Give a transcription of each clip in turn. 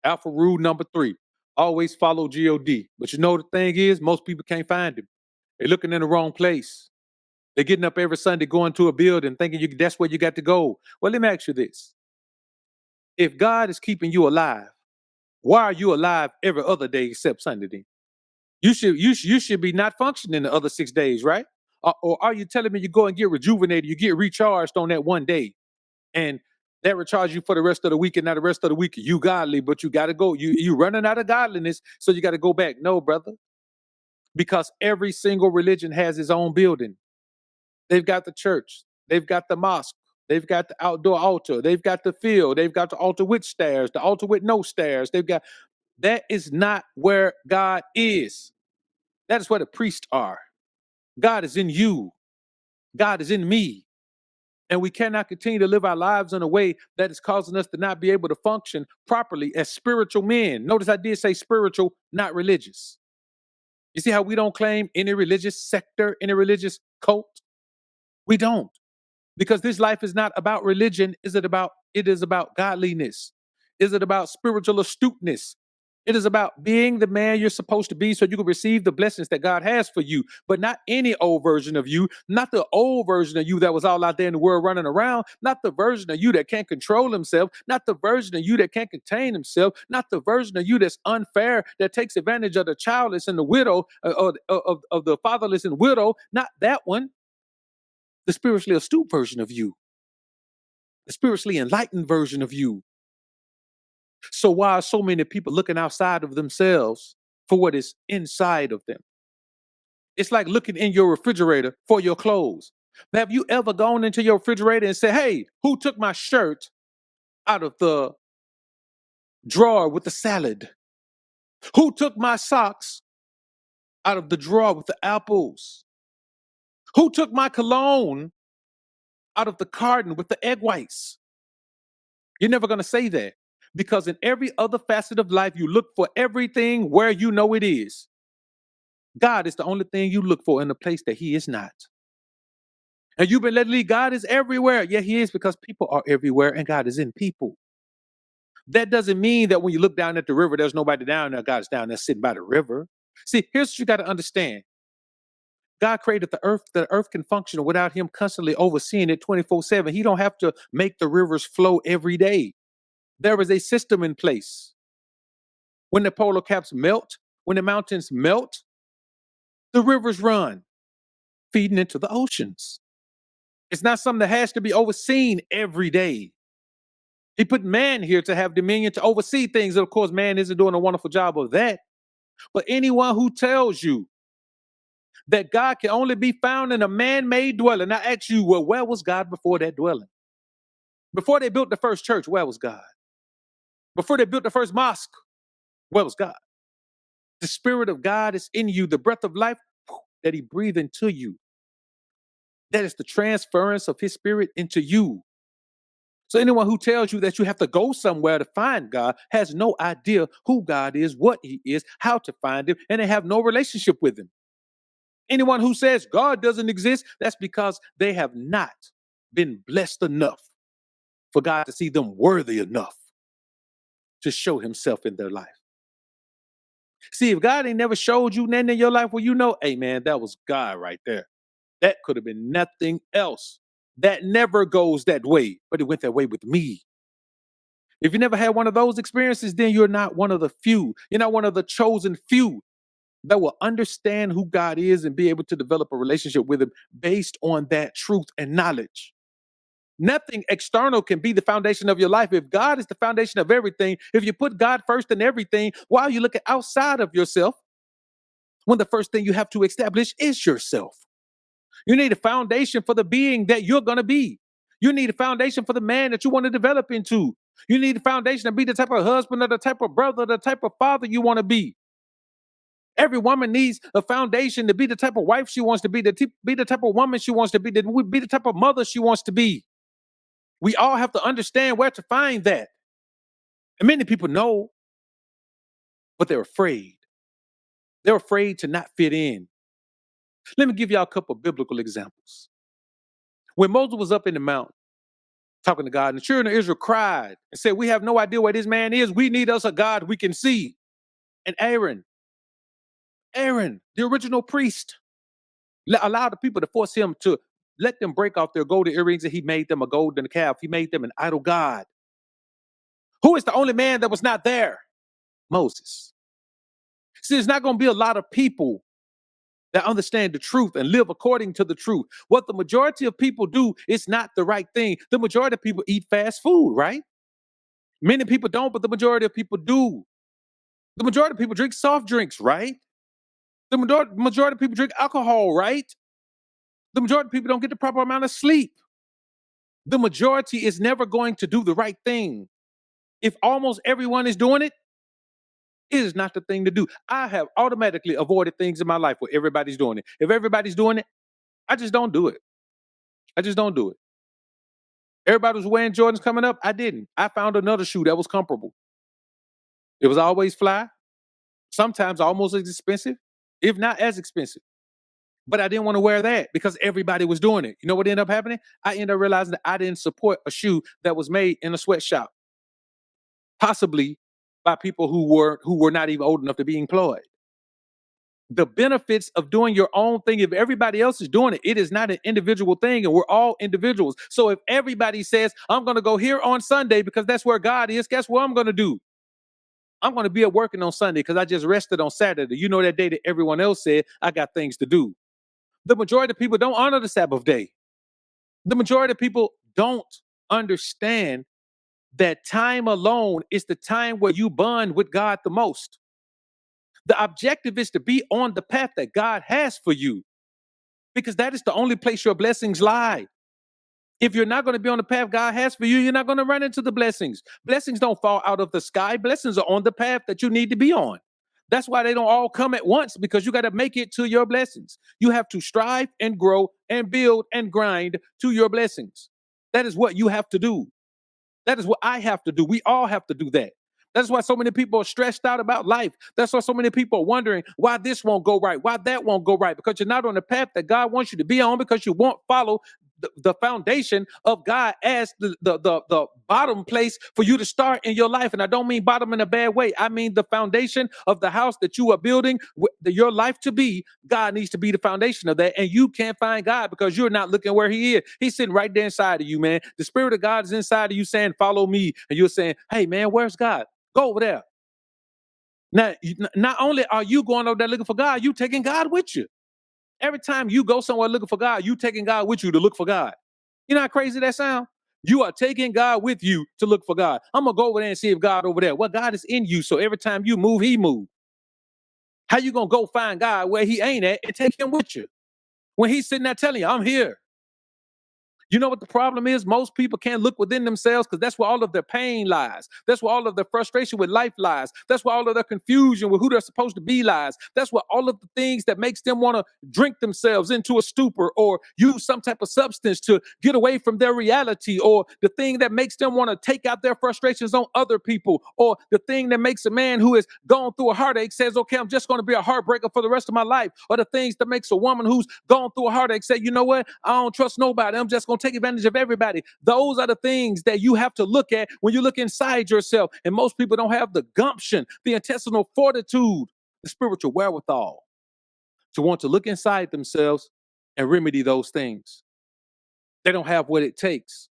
Alpha rule number 3. Always follow God. But you know the thing is, most people can't find him. They're looking in the wrong place. They're getting up every Sunday, going to a building, thinking that's where you got to go. Well, let me ask you this. If God is keeping you alive, why are you alive every other day except Sunday then? You should be not functioning the other 6 days, right? Or are you telling me you go and get rejuvenated, you get recharged on that one day, and that recharge you for the rest of the week, and not the rest of the week you godly, but you got to go. You running out of godliness, so you got to go back. No, brother, because every single religion has its own building. They've got the church, they've got the mosque, they've got the outdoor altar, they've got the field, they've got the altar with stairs, the altar with no stairs. They've got that is not where God is. That is where the priests are. God is in you. God is in me. And we cannot continue to live our lives in a way that is causing us to not be able to function properly as spiritual men. Notice I did say spiritual, not religious. You see how we don't claim any religious sector, any religious cult? We don't. Because this life is not about religion. It is about godliness. Is it about spiritual astuteness? It is about being the man you're supposed to be so you can receive the blessings that God has for you, but not any old version of you, not the old version of you that was all out there in the world running around, not the version of you that can't control himself, not the version of you that can't contain himself, not the version of you that's unfair, that takes advantage of the childless and the widow, of the fatherless and widow, not that one. The spiritually astute version of you, the spiritually enlightened version of you. So why are so many people looking outside of themselves for what is inside of them? It's like looking in your refrigerator for your clothes. Have you ever gone into your refrigerator and said, hey, who took my shirt out of the drawer with the salad? Who took my socks out of the drawer with the apples? Who took my cologne out of the carton with the egg whites? You're never going to say that, because in every other facet of life, you look for everything where you know it is. God is the only thing you look for in a place that he is not. And you've been led to lead. God is everywhere. Yeah, he is, because people are everywhere and God is in people. That doesn't mean that when you look down at the river, there's nobody down there. God's down there sitting by the river. See, here's what you got to understand. God created the earth. The earth can function without him constantly overseeing it 24/7. He don't have to make the rivers flow every day. There is a system in place. When the polar caps melt, when the mountains melt, the rivers run, feeding into the oceans. It's not something that has to be overseen every day. He put man here to have dominion, to oversee things. And of course, man isn't doing a wonderful job of that. But anyone who tells you that God can only be found in a man-made dwelling, I ask you, well, where was God before that dwelling? Before they built the first church, where was God? Before they built the first mosque, where was God? The Spirit of God is in you, the breath of life that he breathed into you. That is the transference of his spirit into you. So anyone who tells you that you have to go somewhere to find God has no idea who God is, what he is, how to find him, and they have no relationship with him. Anyone who says God doesn't exist, that's because they have not been blessed enough for God to see them worthy enough to show himself in their life. See, if God ain't never showed you nothing in your life, well, you know, hey man, that was God right there. That could have been nothing else. That never goes that way, but it went that way with me. If you never had one of those experiences, then you're not one of the few. You're not one of the chosen few that will understand who God is and be able to develop a relationship with him based on that truth and knowledge. Nothing external can be the foundation of your life. If God is the foundation of everything, if you put God first in everything, why are you looking outside of yourself when the first thing you have to establish is yourself? You need a foundation for the being that you're going to be. You need a foundation for the man that you want to develop into. You need a foundation to be the type of husband or the type of brother, the type of father you want to be. Every woman needs a foundation to be the type of wife she wants to be the type of woman she wants to be the type of mother she wants to be. We all have to understand where to find that. And many people know, but they're afraid. They're afraid to not fit in. Let me give y'all a couple of biblical examples. When Moses was up in the mountain, talking to God. And the children of Israel cried and said, we have no idea where this man is. We need us a God we can see. And Aaron, the original priest, allowed the people to force him to let them break off their golden earrings, and he made them a golden calf. He made them an idol god. Who is the only man that was not there? Moses. See, there's not going to be a lot of people that understand the truth and live according to the truth. What the majority of people do is not the right thing. The majority of people eat fast food, right? Many people don't, but the majority of people do. The majority of people drink soft drinks, right? The majority of people drink alcohol, right? The majority of people don't get the proper amount of sleep. The majority is never going to do the right thing. If almost everyone is doing it, it is not the thing to do. I have automatically avoided things in my life where everybody's doing it. If everybody's doing it, I just don't do it. I just don't do it. Everybody was wearing Jordans coming up. I didn't. I found another shoe that was comparable. It was always fly, sometimes almost as expensive, if not as expensive. But I didn't want to wear that because everybody was doing it. You know what ended up happening? I ended up realizing that I didn't support a shoe that was made in a sweatshop, possibly by people who were not even old enough to be employed. The benefits of doing your own thing, if everybody else is doing it, it is not an individual thing, and we're all individuals. So if everybody says, I'm going to go here on Sunday because that's where God is, guess what I'm going to do? I'm going to be at working on Sunday because I just rested on Saturday. You know, that day that everyone else said, I got things to do. The majority of people don't honor the Sabbath day. The majority of people don't understand that time alone is the time where you bond with God the most. The objective is to be on the path that God has for you, because that is the only place your blessings lie. If you're not going to be on the path God has for you, you're not going to run into the blessings. Blessings don't fall out of the sky. Blessings are on the path that you need to be on. That's why they don't all come at once, because you got to make it to your blessings. You have to strive and grow and build and grind to your blessings. That is what you have to do. That is what I have to do. We all have to do that. That's why so many people are stressed out about life. That's why so many people are wondering why this won't go right, why that won't go right, because you're not on the path that God wants you to be on, because you won't follow the foundation of God as the bottom place for you to start in your life. And I don't mean bottom in a bad way. I mean the foundation of the house that you are building your life to be. God needs to be the foundation of that. And you can't find God because you're not looking where he is. He's sitting right there inside of you, man. The Spirit of God is inside of you saying, follow me. And you're saying, hey, man, where's God? Go over there. Now, not only are you going over there looking for God, you taking God with you. Every time you go somewhere looking for God, you taking God with you to look for God. You know how crazy that sounds? You are taking God with you to look for God. I'm going to go over there and see if God over there. Well, God is in you. So every time you move, he moves. How you going to go find God where he ain't at and take him with you? When he's sitting there telling you, I'm here. You know what the problem is? Most people can't look within themselves because that's where all of their pain lies. That's where all of their frustration with life lies. That's where all of their confusion with who they're supposed to be lies. That's where all of the things that makes them want to drink themselves into a stupor or use some type of substance to get away from their reality, or the thing that makes them want to take out their frustrations on other people, or the thing that makes a man who has gone through a heartache says, okay, I'm just going to be a heartbreaker for the rest of my life, or the things that makes a woman who's gone through a heartache say, you know what, I don't trust nobody, I'm just going to take advantage of everybody. Those are the things that you have to look at when you look inside yourself. And most people don't have the gumption, the intestinal fortitude, the spiritual wherewithal to want to look inside themselves and remedy those things. They don't have what it takes.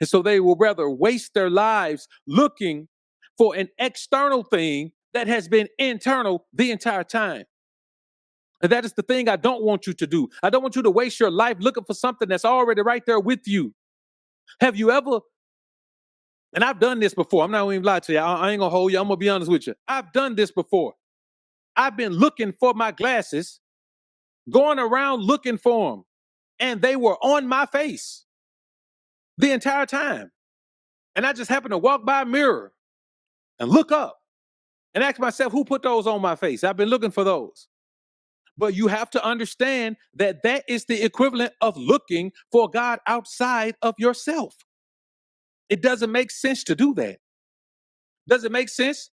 And so they will rather waste their lives looking for an external thing that has been internal the entire time. And that is the thing I don't want you to do. I don't want you to waste your life looking for something that's already right there with you. Have you ever, and I've done this before, I'm not even lying to you, I ain't gonna hold you, I'm gonna be honest with you. I've done this before. I've been looking for my glasses, going around looking for them, and they were on my face the entire time. And I just happened to walk by a mirror and look up and ask myself, who put those on my face? I've been looking for those. But you have to understand that that is the equivalent of looking for God outside of yourself. It doesn't make sense to do that. Does it make sense?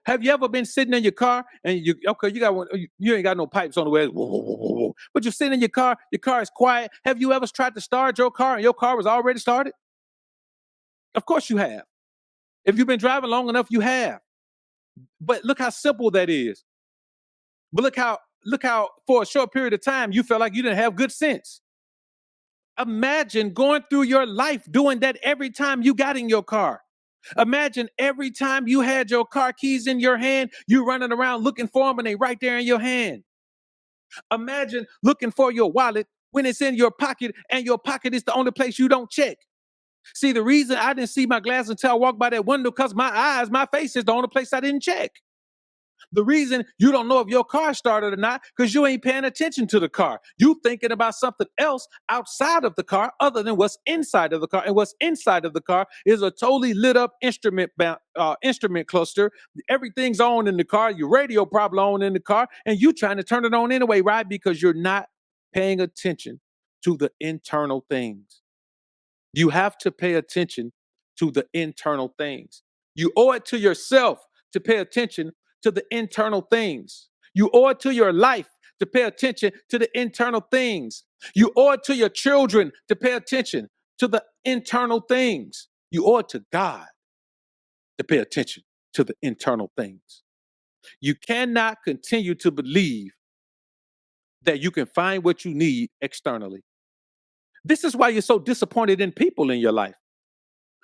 Have you ever been sitting in your car and you got one, you ain't got no pipes on the way, whoa, whoa, whoa, whoa, whoa, but you're sitting in your car is quiet. Have you ever tried to start your car and your car was already started? Of course you have. If you've been driving long enough, you have. But look how simple that is. But look how for a short period of time you felt like you didn't have good sense. Imagine going through your life doing that every time you got in your car. Imagine every time you had your car keys in your hand, you running around looking for them and they right there in your hand. Imagine looking for your wallet when it's in your pocket and your pocket is the only place you don't check. See, the reason I didn't see my glass until I walked by that window because my face is the only place I didn't check. The reason you don't know if your car started or not, because you ain't paying attention to the car. You thinking about something else outside of the car other than what's inside of the car. And what's inside of the car is a totally lit up instrument cluster. Everything's on in the car. Your radio probably on in the car. And you trying to turn it on anyway, right? Because you're not paying attention to the internal things. You have to pay attention to the internal things. You owe it to yourself to pay attention to the internal things. You owe it to your life to pay attention to the internal things. You owe it to your children to pay attention to the internal things. You owe it to God to pay attention to the internal things. You cannot continue to believe that you can find what you need externally. This is why you're so disappointed in people in your life.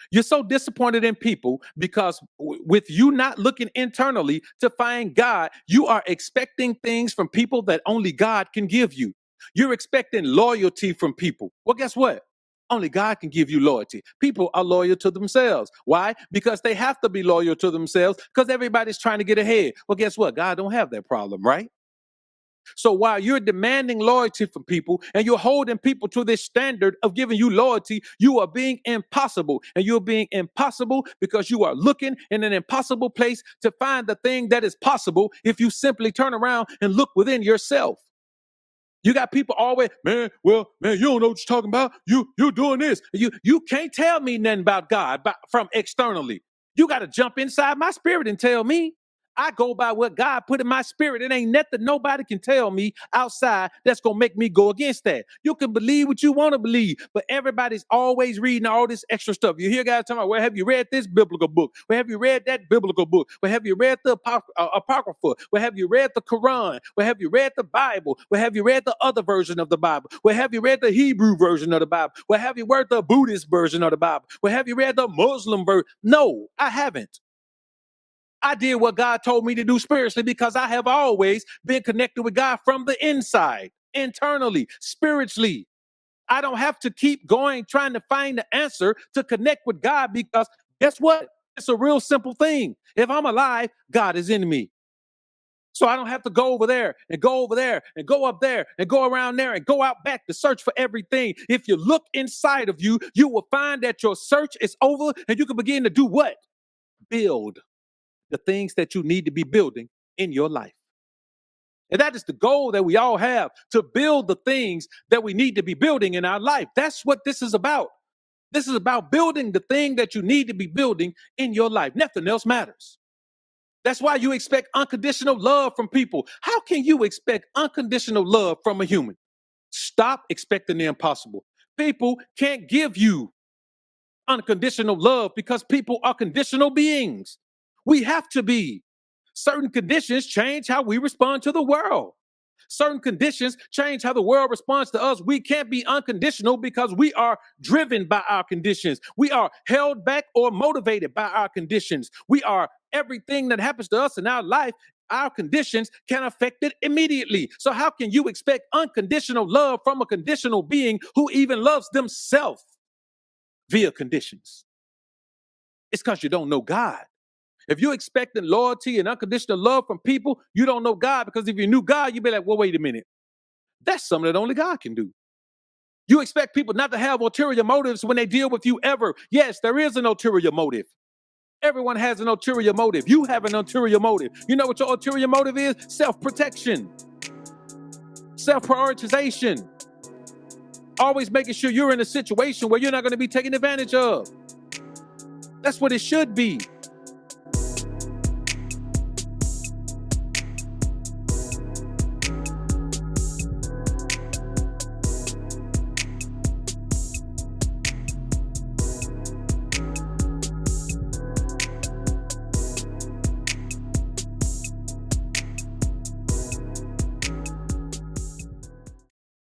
You're so disappointed in people because with you not looking internally to find God, you are expecting things from people that only God can give you. You're expecting loyalty from people. Well, guess what? Only God can give you loyalty. People are loyal to themselves. Why? Because they have to be loyal to themselves because everybody's trying to get ahead. Well, guess what? God don't have that problem, right? So while you're demanding loyalty from people and you're holding people to this standard of giving you loyalty, you are being impossible. And you're being impossible because you are looking in an impossible place to find the thing that is possible if you simply turn around and look within yourself. You got people always, man, you don't know what you're talking about. You're doing this. You can't tell me nothing about God from externally. You got to jump inside my spirit and tell me. I go by what God put in my spirit. It ain't nothing nobody can tell me outside that's going to make me go against that. You can believe what you want to believe, but everybody's always reading all this extra stuff. You hear guys talking about, well, have you read this biblical book? Well, have you read that biblical book? Well, have you read the Apocrypha? Well, have you read the Quran? Well, have you read the Bible? Well, have you read the other version of the Bible? Well, have you read the Hebrew version of the Bible? Well, have you read the Buddhist version of the Bible? Well, have you read the Muslim version? No, I haven't. I did what God told me to do spiritually because I have always been connected with God from the inside, internally, spiritually. I don't have to keep going trying to find the answer to connect with God because guess what? It's a real simple thing. If I'm alive, God is in me. So I don't have to go over there and go over there and go up there and go around there and go out back to search for everything. If you look inside of you, you will find that your search is over and you can begin to do what? Build the things that you need to be building in your life. And that is the goal that we all have, to build the things that we need to be building in our life. That's what this is about. This is about building the thing that you need to be building in your life. Nothing else matters. That's why you expect unconditional love from people. How can you expect unconditional love from a human? Stop expecting the impossible. People can't give you unconditional love because people are conditional beings. We have to be. Certain conditions change how we respond to the world. Certain conditions change how the world responds to us. We can't be unconditional because we are driven by our conditions. We are held back or motivated by our conditions. We are everything that happens to us in our life. Our conditions can affect it immediately. So how can you expect unconditional love from a conditional being who even loves themselves via conditions? It's because you don't know God. If you're expecting loyalty and unconditional love from people, you don't know God, because if you knew God, you'd be like, well, wait a minute. That's something that only God can do. You expect people not to have ulterior motives when they deal with you ever. Yes, there is an ulterior motive. Everyone has an ulterior motive. You have an ulterior motive. You know what your ulterior motive is? Self-protection, self-prioritization, always making sure you're in a situation where you're not going to be taken advantage of. That's what it should be.